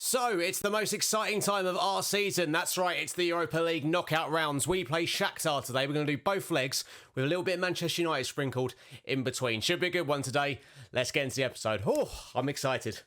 So, it's the most exciting time of our season. That's right, it's the Europa League knockout rounds. We play Shakhtar today. We're going to do both legs with a little bit of Manchester United sprinkled in between. Should be a good one today. Let's get into the episode. Oh, I'm excited.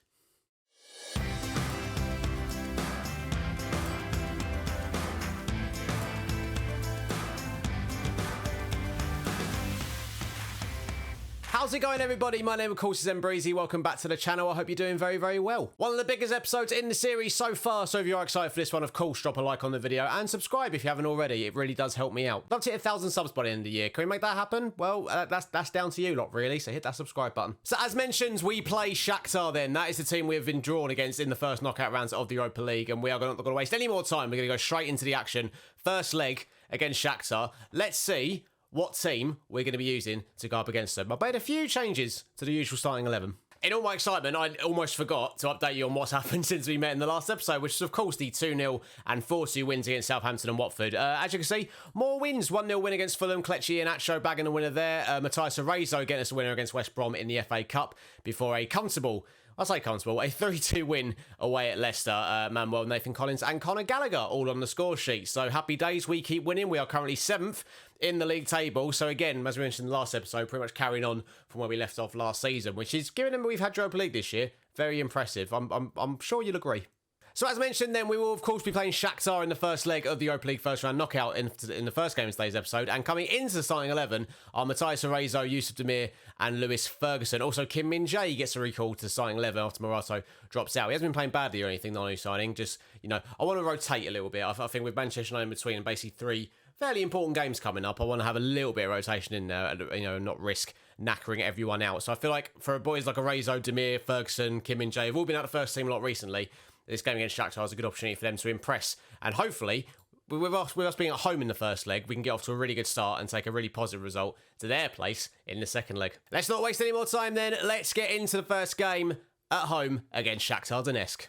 How's it going, everybody? My name, of course, is Embreezy. Welcome back to the channel. I hope you're doing very, very well. One of the biggest episodes in the series so far, so if you are excited for this one, of course, drop a like on the video and subscribe if you haven't already. It really does help me out. I'd love to hit 1,000 subs by the end of the year. Can we make that happen? Well, that's down to you lot, really, so hit that subscribe button. So, as mentioned, we play Shakhtar then. That is the team we've been drawn against in the first knockout rounds of the Europa League, and we are not going to waste any more time. We're going to go straight into the action. First leg against Shakhtar. Let's see what team we're going to be using to go up against them. I've made a few changes to the usual starting 11. In all my excitement, I almost forgot to update you on what's happened since we met in the last episode, which is, of course, the 2-0 and 4-2 wins against Southampton and Watford. As you can see, more wins. 1-0 win against Fulham. Kelechi Iheanacho bagging the winner there. Matthias Arezzo getting us a winner against West Brom in the FA Cup before a comfortable, a 3-2 win away at Leicester. Manuel, Nathan Collins and Conor Gallagher all on the score sheet. So happy days, we keep winning. We are currently 7th in the league table. So again, as we mentioned in the last episode, pretty much carrying on from where we left off last season, which is, given that we've had Europa League this year, very impressive. I'm sure you'll agree. So as mentioned then, we will of course be playing Shakhtar in the first leg of the Europa League first round knockout in the first game of today's episode. And coming into the starting 11 are Matthias Arezzo, Yusuf Demir and Lewis Ferguson. Also Kim Min-jae gets a recall to the starting 11 after Morata drops out. He hasn't been playing badly or anything, the new signing. Just, you know, I want to rotate a little bit. I think with Manchester United in between and basically 3 fairly important games coming up, I want to have a little bit of rotation in there, you know, not risk knackering everyone out. So I feel like for boys like Arezzo, Demir, Ferguson, Kim Min-jae, have all been out the first team a lot recently. This game against Shakhtar is a good opportunity for them to impress. And hopefully, with us being at home in the first leg, we can get off to a really good start and take a really positive result to their place in the second leg. Let's not waste any more time then. Let's get into the first game at home against Shakhtar Donetsk.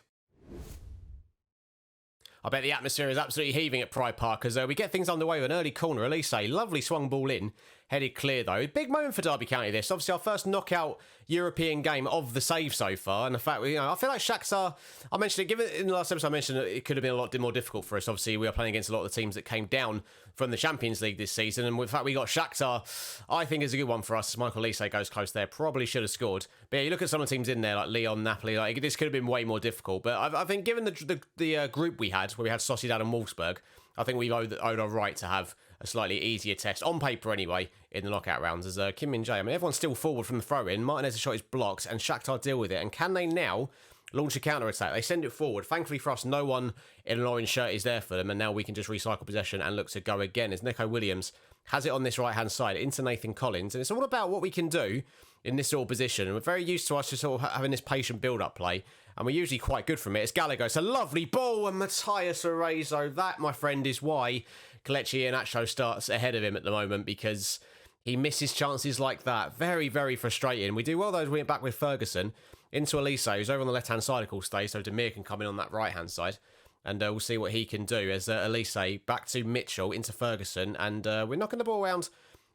I bet the atmosphere is absolutely heaving at Pride Park as we get things underway with an early corner. Elise, lovely swung ball in. Headed clear though. Big moment for Derby County this. Obviously our first knockout European game of the save so far. And the fact, you know, I feel like Shakhtar, I mentioned it, given in the last episode I mentioned that it could have been a lot more difficult for us. Obviously we are playing against a lot of the teams that came down from the Champions League this season. And with the fact we got Shakhtar, I think is a good one for us. Michael Elise goes close there. Probably should have scored. But yeah, you look at some of the teams in there like Lyon, Napoli, like this could have been way more difficult. But I think given the group we had, where we had Sociedad and Wolfsburg, I think we've owed our right to have a slightly easier test, on paper anyway, in the knockout rounds. As Kim Min-jae, I mean, everyone's still forward from the throw-in. Martinez's shot is blocked, and Shakhtar deal with it. And can they now launch a counter-attack? They send it forward. Thankfully for us, no one in an orange shirt is there for them, and now we can just recycle possession and look to go again. As Neco Williams has it on this right-hand side into Nathan Collins, and it's all about what we can do in this sort of position. And we're very used to us just sort of having this patient build-up play, and we're usually quite good from it. It's Gallagher. It's a lovely ball, and Matthias Arezzo. That, my friend, is why Kelechi Iheanacho starts ahead of him at the moment, because he misses chances like that. Very, very frustrating. We do well, though, as we went back with Ferguson into Elise, who's over on the left-hand side, of course, today, so Demir can come in on that right-hand side. And we'll see what he can do as Elise back to Mitchell into Ferguson. And we're knocking the ball around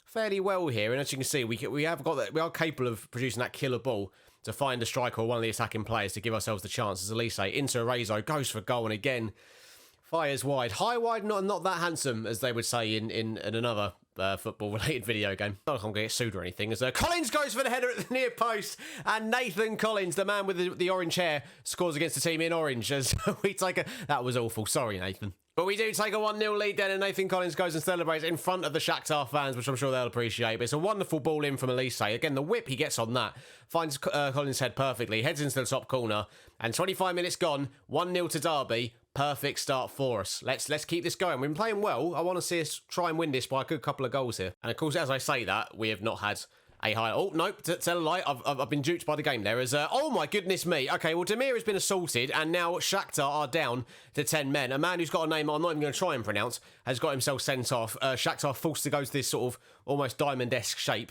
fairly well here. And as you can see, we are capable of producing that killer ball to find a striker or one of the attacking players to give ourselves the chance. As Elise into Arezzo goes for goal, and again fires wide. High wide, not that handsome, as they would say in another football-related video game. Not like I'm going to get sued or anything. As Collins goes for the header at the near post, and Nathan Collins, the man with the orange hair, scores against the team in orange. As we take that was awful. Sorry, Nathan. But we do take a 1-0 lead then, and Nathan Collins goes and celebrates in front of the Shakhtar fans, which I'm sure they'll appreciate. But it's a wonderful ball in from Elise. Again, the whip he gets on that finds Collins' head perfectly, heads into the top corner, and 25 minutes gone, 1-0 to Derby. Perfect start for us. Let's keep this going. We've been playing well. I want to see us try and win this by a good couple of goals here. And of course, as I say that, we have not had a high. Oh, nope, tell a lie. I've been duped by the game there. As oh my goodness me. Okay, well, Demir has been assaulted, and now Shakhtar are down to 10 men. A man who's got a name I'm not even going to try and pronounce has got himself sent off. Shakhtar forced to go to this sort of almost diamond-esque shape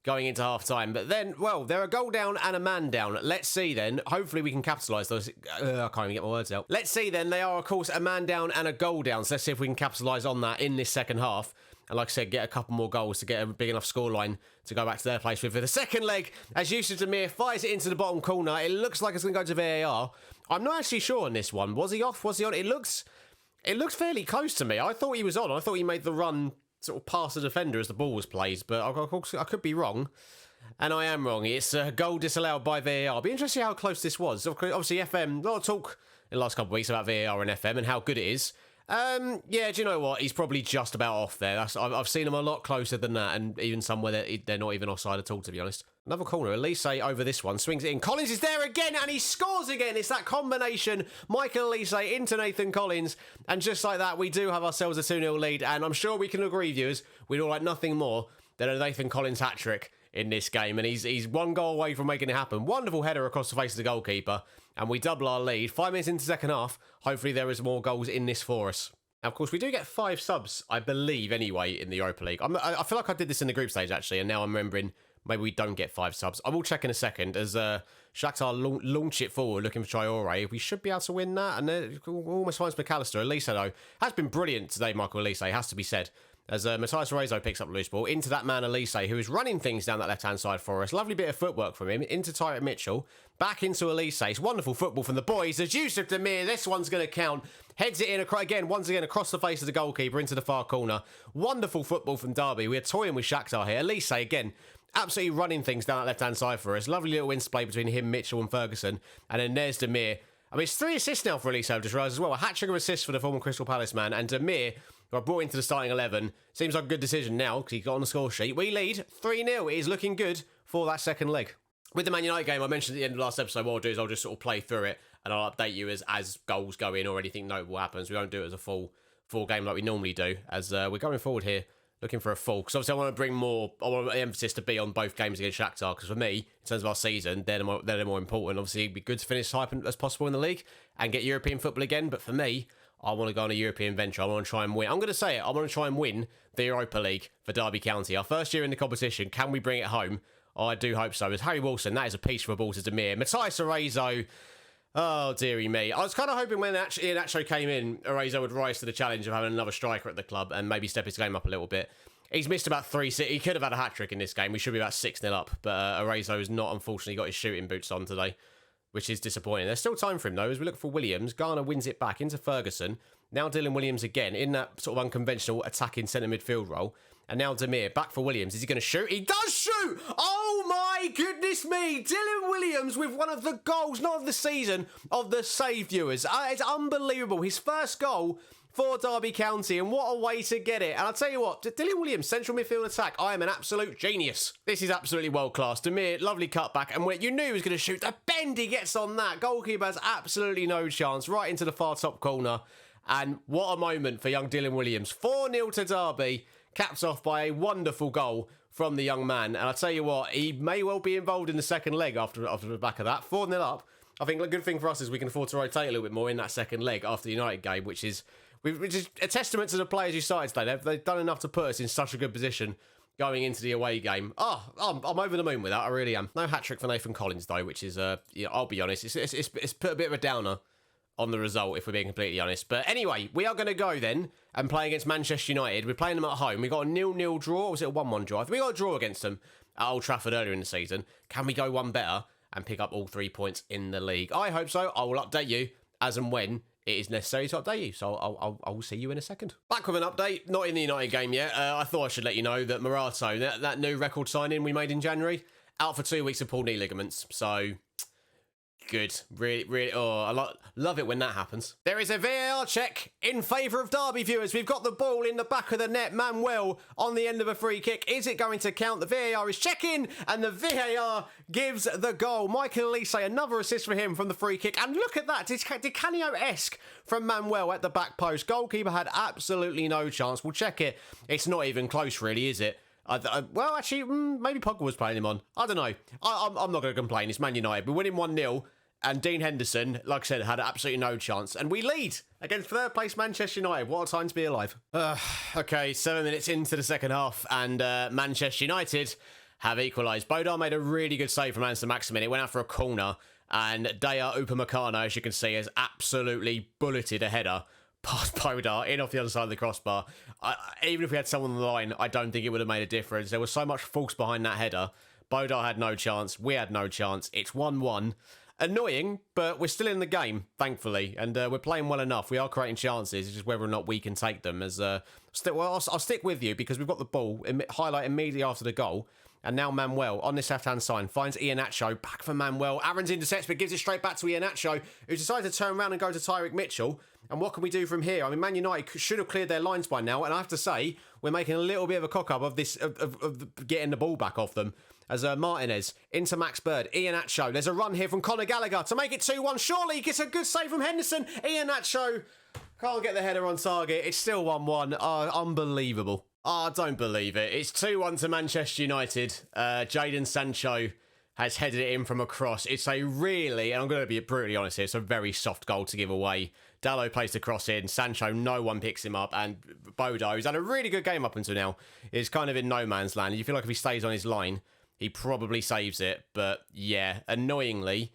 going into half-time. But then, well, they're a goal down and a man down. Let's see then. Hopefully we can capitalise those. I can't even get my words out. Let's see then. They are, of course, a man down and a goal down. So let's see if we can capitalise on that in this second half. and like I said, get a couple more goals to get a big enough scoreline to go back to their place with. For the second leg, as Yusuf Demir fires it into the bottom corner, it looks like it's going to go to VAR. I'm not actually sure on this one. Was he off? Was he on? It looks fairly close to me. I thought he was on. I thought he made the run sort of past the defender as the ball was played, but I could be wrong. And I am wrong. It's a goal disallowed by VAR. It'll be interesting how close this was. Obviously, FM, a lot of talk in the last couple of weeks about VAR and FM and how good it is. Yeah, do you know what? He's probably just about off there. I've seen him a lot closer than that, and even somewhere that they're not even offside at all, to be honest. Another corner. Elise over this one. Swings it in. Collins is there again, and he scores again. It's that combination. Michael Elise into Nathan Collins. And just like that, we do have ourselves a 2-0 lead. And I'm sure we can agree, viewers, we'd all like nothing more than a Nathan Collins hat-trick in this game, and he's one goal away from making it happen. Wonderful header across the face of the goalkeeper, and we double our lead. 5 minutes into the second half. Hopefully there is more goals in this for us. Now, of course, we do get 5 subs, I believe, anyway, in the Europa League. I feel like I did this in the group stage, actually, and now I'm remembering maybe we don't get 5 subs. I will check in a second as Shakhtar launch it forward, looking for Traore. We should be able to win that, and almost finds McAllister. Elise, though, has been brilliant today, Michael Elise, has to be said. As Matthias Rezo picks up the loose ball into that man Elise, who is running things down that left-hand side for us. Lovely bit of footwork from him, into Tyrek Mitchell, back into Elise. It's wonderful football from the boys. As Yusuf Demir, this one's going to count. Heads it in, once again, across the face of the goalkeeper into the far corner. Wonderful football from Derby. We're toying with Shakhtar here. Elise, again, absolutely running things down that left-hand side for us. Lovely little interplay between him, Mitchell and Ferguson. And then there's Demir. I mean, it's 3 assists now for Elise, I've just realised as well. A hat-trick of assists for the former Crystal Palace man. And Demir, who I brought into the starting 11, seems like a good decision now because he got on the score sheet. We lead 3-0. It is looking good for that second leg. With the Man United game, I mentioned at the end of the last episode, what I'll do is I'll just sort of play through it and I'll update you as goals go in or anything notable happens. We don't do it as a full game like we normally do, as we're going forward here looking for a full. Because obviously I want the emphasis to be on both games against Shakhtar, because for me, in terms of our season, they're the more important. Obviously, it'd be good to finish as high as possible in the league and get European football again, but for me, I want to go on a European venture. I want to try and win. I'm going to say it. I want to try and win the Europa League for Derby County. Our first year in the competition. Can we bring it home? Oh, I do hope so. As Harry Wilson, that is a piece for a ball to Demir. Matthias Arezzo. Oh, dearie me. I was kind of hoping when Iheanacho came in, Arezzo would rise to the challenge of having another striker at the club and maybe step his game up a little bit. He's missed about 3. He could have had a hat-trick in this game. We should be about 6-0 up. But Arezzo has not, unfortunately, got his shooting boots on today, which is disappointing. There's still time for him, though, as we look for Williams. Garner wins it back into Ferguson. Now Dylan Williams again in that sort of unconventional attacking centre midfield role. And now Demir back for Williams. Is he going to shoot? He does shoot! Oh my goodness me! Dylan Williams with one of the goals, not of the season, of the save viewers. It's unbelievable. His first goal for Derby County, and what a way to get it. And I'll tell you what, Dylan Williams, central midfield attack, I am an absolute genius. This is absolutely world class. Demir, lovely cutback, and you knew he was going to shoot. The bend he gets on that. Goalkeeper has absolutely no chance. Right into the far top corner. And what a moment for young Dylan Williams. 4-0 to Derby, capped off by a wonderful goal from the young man. And I'll tell you what, he may well be involved in the second leg after the back of that. 4-0 up. I think the good thing for us is we can afford to rotate a little bit more in that second leg after the United game, which is a testament to the players who started today. They've done enough to put us in such a good position going into the away game. I'm over the moon with that. I really am. No hat-trick for Nathan Collins, though, which is, I'll be honest, it's put a bit of a downer on the result, if we're being completely honest. But anyway, we are going to go then and play against Manchester United. We're playing them at home. We got a 0-0 draw, or was it a 1-1 draw? I think we got a draw against them at Old Trafford earlier in the season. Can we go one better and pick up all 3 points in the league? I hope so. I will update you as and when it is necessary to update you. So I will see you in a second. Back with an update, not in the United game yet. I thought I should let you know that Morato, that new record signing we made in January, out for 2 weeks of pulled knee ligaments. So good. Really, I love it when that happens. There is a VAR check in favour of Derby, viewers. We've got the ball in the back of the net. Manuel on the end of a free kick. Is it going to count? The VAR is checking, and the VAR gives the goal. Michael Elise, another assist for him from the free kick. And look at that. Di Canio-esque from Manuel at the back post. Goalkeeper had absolutely no chance. We'll check it. It's not even close, really, is it? Well, actually, maybe Pogba was playing him on. I don't know. I'm not going to complain. It's Man United. We're winning 1-0. And Dean Henderson, like I said, had absolutely no chance. And we lead against third place Manchester United. What a time to be alive. Okay, 7 minutes into the second half, and Manchester United have equalised. Bodar made a really good save from Anson Maximin. It went out for a corner, and Daya Upamecano, as you can see, has absolutely bulleted a header past Podar, in off the other side of the crossbar. Even if we had someone on the line, I don't think it would have made a difference. There was so much force behind that header. Bodar had no chance. We had no chance. It's 1-1. Annoying, but we're still in the game, thankfully, and we're playing well enough. We are creating chances. It's just whether or not we can take them. I'll stick with you because we've got the ball. Highlight immediately after the goal. And now Manuel on this left-hand side finds Iheanacho. Back for Manuel. Aaron's intercepts, but gives it straight back to Iheanacho, who decides to turn around and go to Tyrick Mitchell. And what can we do from here? I mean, Man United should have cleared their lines by now. And I have to say, we're making a little bit of a cock-up of this, of getting the ball back off them. As Martinez into Max Bird. Iheanacho. There's a run here from Conor Gallagher to make it 2-1. Surely he gets a good save from Henderson. Iheanacho can't get the header on target. It's still 1-1. Unbelievable. I don't believe it. It's 2-1 to Manchester United. Jadon Sancho has headed it in from across. It's a really, and I'm going to be brutally honest here, it's a very soft goal to give away. Dalot plays the cross in. Sancho, no one picks him up. And Bodo, who's had a really good game up until now, is kind of in no man's land. You feel like if he stays on his line, he probably saves it. But yeah, annoyingly,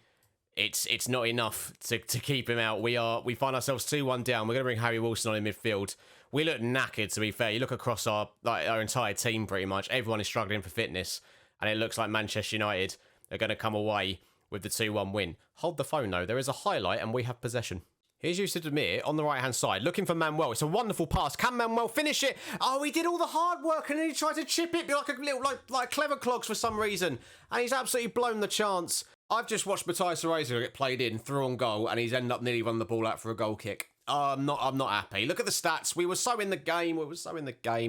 it's not enough to keep him out. We find ourselves 2-1 down. We're going to bring Harry Wilson on in midfield. We look knackered, to be fair. You look across our entire team, pretty much. Everyone is struggling for fitness. And it looks like Manchester United are going to come away with the 2-1 win. Hold the phone, though. There is a highlight, and we have possession. Here's Yusuf Demir on the right-hand side, looking for Manuel. It's a wonderful pass. Can Manuel finish it? Oh, he did all the hard work, and then he tried to chip it like a little, like clever clogs for some reason. And he's absolutely blown the chance. I've just watched Matthias Areza get played in, through on goal, and he's ended up nearly run the ball out for a goal kick. I'm not happy. Look at the stats. We were so in the game.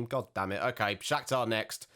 God damn it. Okay, Shakhtar next.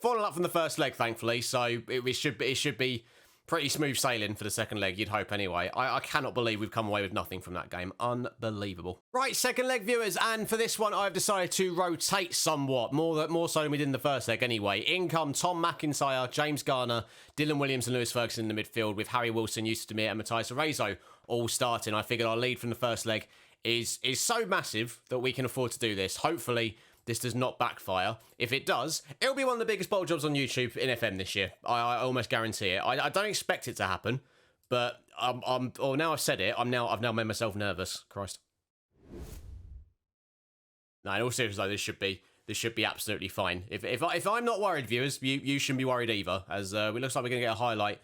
Falling up from the first leg, thankfully, so it should be pretty smooth sailing for the second leg, you'd hope anyway. I cannot believe we've come away with nothing from that game. Unbelievable. Right, second leg viewers, and for this one I've decided to rotate somewhat, more so than we did in the first leg anyway. In come Tom McIntyre, James Garner, Dylan Williams and Lewis Ferguson in the midfield with Harry Wilson, Yusuf Demir and Matthias Areza all starting. I figured our lead from the first leg is so massive that we can afford to do this. Hopefully this does not backfire. If it does, it'll be one of the biggest bottle jobs on YouTube in FM this year. I almost guarantee it. I don't expect it to happen, but now I've said it, I've now made myself nervous. Christ. No, in all seriousness though, this should be absolutely fine. If I'm not worried, viewers, you shouldn't be worried either. As it looks like we're going to get a highlight,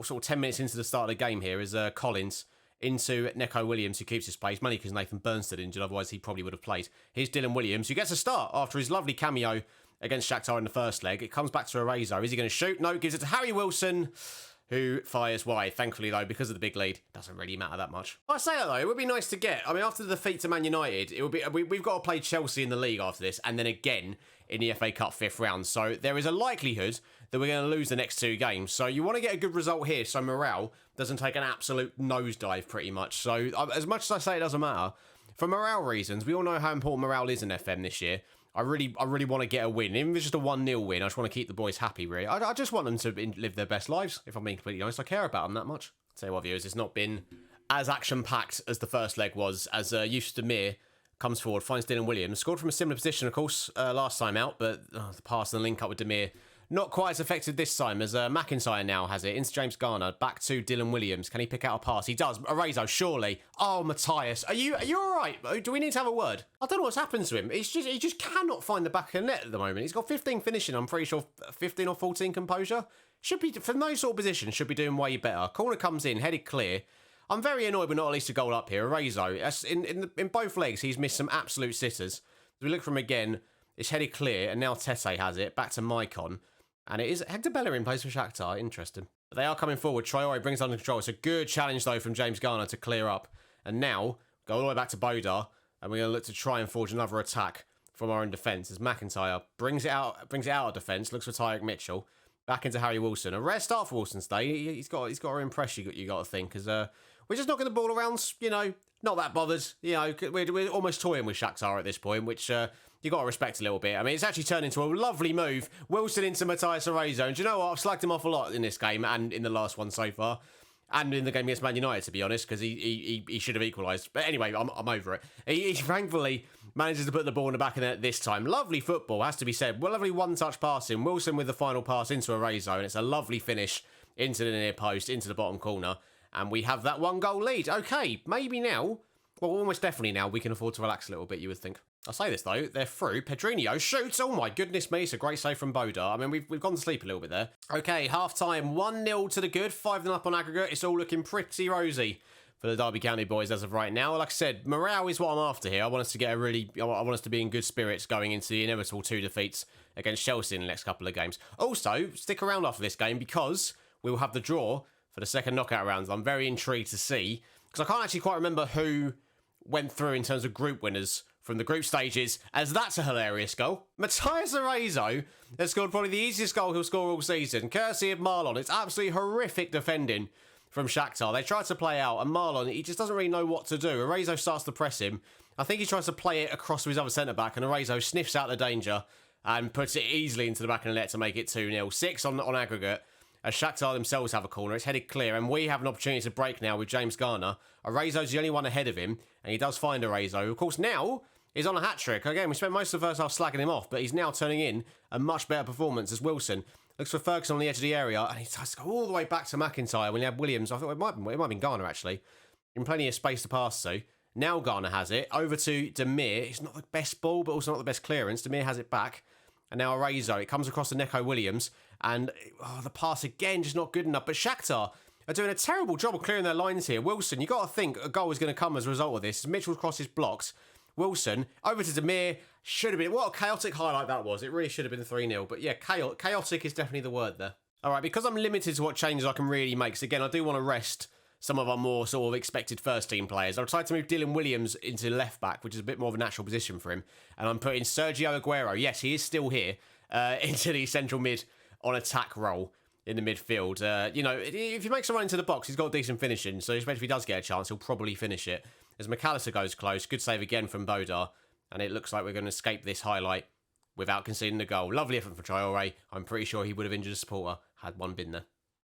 sort of 10 minutes into the start of the game here, is Collins into Neco Williams, who keeps his place, mainly because Nathan Burnstead injured, otherwise he probably would have played. Here's Dylan Williams, who gets a start after his lovely cameo against Shakhtar in the first leg. It comes back to Areza. Is he going to shoot? No, gives it to Harry Wilson, who fires wide. Thankfully, though, because of the big lead, doesn't really matter that much. I say that, though, it would be nice to get. I mean, after the defeat to Man United, it would be we've got to play Chelsea in the league after this, and then again in the FA Cup 5th round. So there is a likelihood that we're going to lose the next 2 games. So you want to get a good result here so morale doesn't take an absolute nosedive pretty much. So as much as I say it doesn't matter, for morale reasons, we all know how important morale is in FM this year. I really want to get a win. Even if it's just a 1-0 win, I just want to keep the boys happy, really. I just want them to live their best lives, if I'm being completely honest. I care about them that much. I'll tell you what, viewers, it's not been as action-packed as the first leg was, as Yusuf Demir comes forward, finds Dylan Williams, scored from a similar position, of course, last time out, but the pass and the link up with Demir, not quite as effective this time, as McIntyre now has it into James Garner, back to Dylan Williams. Can he pick out a pass? He does. Areza, surely. Oh, Matthias, are you all right? Do we need to have a word? I don't know what's happened to him. He just cannot find the back of the net at the moment. He's got 15 finishing. I'm pretty sure 15 or 14 composure. Should be, from those sort of positions, should be doing way better. Corner comes in, headed clear. I'm very annoyed we're not at least a goal up here. Areza, in both legs, he's missed some absolute sitters. As we look for him again, it's headed clear, and now Tete has it. Back to Maicon. And it is Hector Bellerin plays for Shakhtar. Interesting. But they are coming forward. Traore brings it under control. It's a good challenge, though, from James Garner to clear up. And now, go all the way back to Bodar. And we're going to look to try and forge another attack from our own defence. As McIntyre brings it out of defence. Looks for Tyrick Mitchell. Back into Harry Wilson. A rare start for Wilson's day. He's got to impress you got to think. Because we're just knocking the ball around, not that bothered. We're almost toying with Shakhtar at this point, which you got to respect a little bit. I mean, it's actually turned into a lovely move. Wilson into Matthias Areza. And do you know what? I've slagged him off a lot in this game and in the last one so far. And in the game against Man United, to be honest, because he should have equalised. But anyway, I'm over it. He thankfully manages to put the ball in the back of the net this time. Lovely football, has to be said. Well, lovely one-touch passing. Wilson with the final pass into Areza. And it's a lovely finish into the near post, into the bottom corner. And we have that 1-goal lead. Okay, maybe now Well, almost definitely now we can afford to relax a little bit, you would think. I'll say this though, they're through. Pedrinho shoots. Oh my goodness me, it's a great save from Boda. I mean, we've gone to sleep a little bit there. Okay, half time, 1-0 to the good, 5-0 up on aggregate. It's all looking pretty rosy for the Derby County boys as of right now. Like I said, morale is what I'm after here. I want us to get I want us to be in good spirits going into the inevitable 2 defeats against Chelsea in the next couple of games. Also, stick around after this game because we will have the draw for the second knockout rounds. I'm very intrigued to see, because I can't actually quite remember who went through in terms of group winners from the group stages, as that's a hilarious goal. Matías Arezzo has scored probably the easiest goal he'll score all season, courtesy of Marlon. It's absolutely horrific defending from Shakhtar. They tried to play out, and Marlon, he just doesn't really know what to do. Arezzo starts to press him. I think he tries to play it across to his other centre-back, and Arezzo sniffs out the danger and puts it easily into the back of the net to make it 2-0. 6 on aggregate, as Shakhtar themselves have a corner. It's headed clear, and we have an opportunity to break now with James Garner. Arezzo's the only one ahead of him, and he does find Arezzo. Of course, now he's on a hat-trick. Again, we spent most of the first half slagging him off, but he's now turning in a much better performance as Wilson looks for Ferguson on the edge of the area, and he tries to go all the way back to McIntyre when he had Williams. I thought it might have been Garner, actually. In plenty of space to pass to. Now Garner has it. Over to Demir. It's not the best ball, but also not the best clearance. Demir has it back. And now Arezzo. It comes across to Neco Williams. And the pass again, just not good enough. But Shakhtar are doing a terrible job of clearing their lines here. Wilson, you got to think a goal is going to come as a result of this. Mitchell's cross is blocked. Wilson, over to Demir. Should have been. What a chaotic highlight that was. It really should have been 3-0. But yeah, chaotic is definitely the word there. All right, because I'm limited to what changes I can really make. So again, I do want to rest some of our more sort of expected first-team players. I've tried to move Dylan Williams into left-back, which is a bit more of a natural position for him. And I'm putting Sergio Aguero, yes, he is still here, into the central mid on attack role in the midfield. If he makes a run into the box, he's got decent finishing. So especially if he does get a chance, he'll probably finish it. As McAllister goes close, good save again from Bodar. And it looks like we're going to escape this highlight without conceding the goal. Lovely effort for Traore. I'm pretty sure he would have injured a supporter had one been there.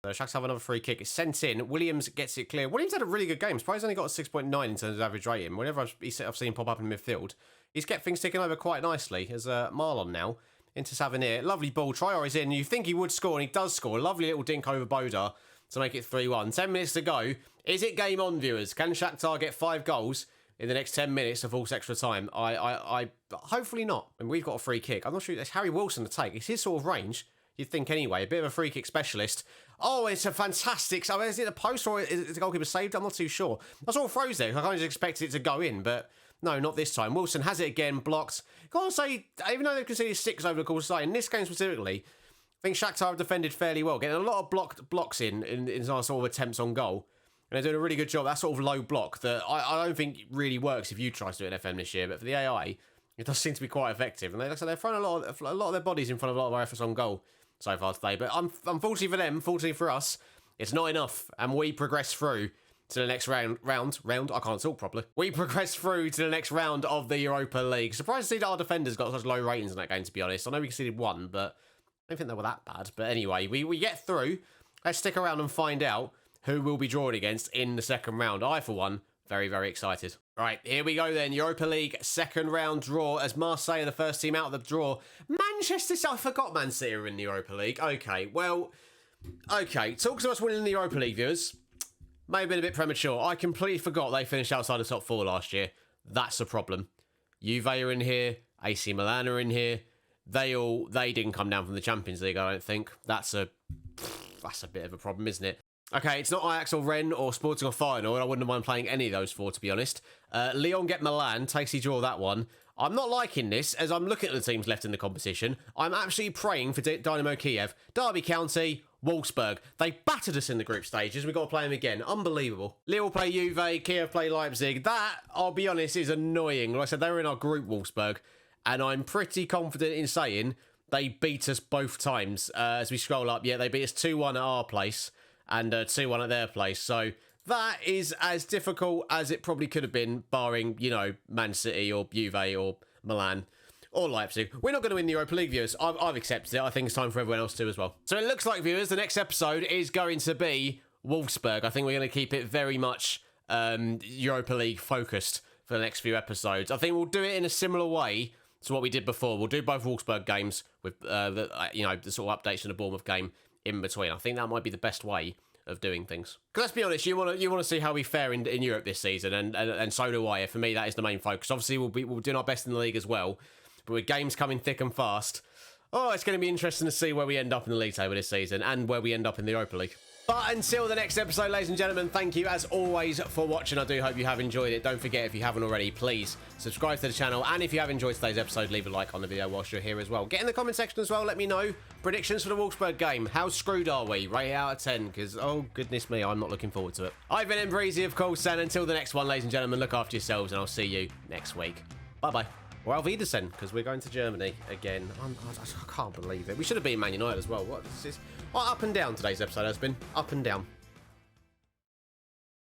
So Shakhtar have another free kick. It's sent in. Williams gets it clear. Williams had a really good game. Surprised only got a 6.9 in terms of average rating. Whenever I've seen him pop up in midfield, he's kept things ticking over quite nicely. As Marlon now into Savinir. Lovely ball. Traore is in. You think he would score, and he does score. A lovely little dink over Bodar to make it 3-1. 10 minutes to go. Is it game on, viewers? Can Shakhtar get 5 goals in the next 10 minutes of forced extra time? I hopefully not. And we've got a free kick. I'm not sure. It's Harry Wilson to take. It's his sort of range. You'd think anyway. A bit of a free kick specialist. Oh, it's a fantastic... So is it a post or is the goalkeeper saved? I'm not too sure. I saw froze there. I kind of expected it to go in, but no, not this time. Wilson has it again, blocked. Gotta say, even though they've conceded 6 over the course of the day, in this game specifically, I think Shakhtar have defended fairly well, getting a lot of blocks in sort of attempts on goal. And they're doing a really good job. That sort of low block that I don't think really works if you try to do it in FM this year, but for the AI, it does seem to be quite effective. And they're throwing a lot of their bodies in front of a lot of our efforts on goal so far today. But unfortunately for them, fortunately for us, it's not enough. And we progress through to the next round. I can't talk properly. We progress through to the next round of the Europa League. Surprised to see that our defenders got such low ratings in that game, to be honest. I know we conceded 1, but I don't think they were that bad. But anyway, we get through. Let's stick around and find out who we'll be drawing against in the second round. I, for one, very, very excited. Right, here we go then. Europa League second round draw as Marseille are the first team out of the draw. Manchester City, I forgot Man City are in the Europa League. Okay, talks of us winning the Europa League, viewers. May have been a bit premature. I completely forgot they finished outside the top 4 last year. That's a problem. Juve are in here. AC Milan are in here. They didn't come down from the Champions League, I don't think. That's a bit of a problem, isn't it? Okay, it's not Ajax or Rennes or Sporting or Feyenoord. I wouldn't mind playing any of those 4, to be honest. Lyon get Milan. Tasty draw that one. I'm not liking this, as I'm looking at the teams left in the competition. I'm actually praying for Dynamo Kiev. Derby County, Wolfsburg. They battered us in the group stages. We've got to play them again. Unbelievable. Lille play Juve. Kiev play Leipzig. That, I'll be honest, is annoying. Like I said, they were in our group, Wolfsburg. And I'm pretty confident in saying they beat us both times. As we scroll up, yeah, they beat us 2-1 at our place and 2-1 at their place. So that is as difficult as it probably could have been, barring, Man City or Juve or Milan or Leipzig. We're not going to win the Europa League, viewers. I've accepted it. I think it's time for everyone else to as well. So it looks like, viewers, the next episode is going to be Wolfsburg. I think we're going to keep it very much Europa League focused for the next few episodes. I think we'll do it in a similar way to what we did before. We'll do both Wolfsburg games with the sort of updates and the Bournemouth game in between. I think that might be the best way of doing things. Because let's be honest, you want to see how we fare in Europe this season, and so do I. For me, that is the main focus. Obviously, we'll do our best in the league as well, but with games coming thick and fast, it's going to be interesting to see where we end up in the league table this season and where we end up in the Europa League. But until the next episode, ladies and gentlemen, thank you as always for watching. I do hope you have enjoyed it. Don't forget, if you haven't already, please subscribe to the channel. And if you have enjoyed today's episode, leave a like on the video whilst you're here as well. Get in the comment section as well. Let me know predictions for the Wolfsburg game. How screwed are we? Rate out of 10, because, oh, goodness me, I'm not looking forward to it. I've been Embreezy, of course, and until the next one, ladies and gentlemen, look after yourselves, and I'll see you next week. Bye-bye. Or Auf Wiedersehen, because we're going to Germany again. I can't believe it. We should have beaten Man United as well. What is this? Up and down today's episode has been. Up and down.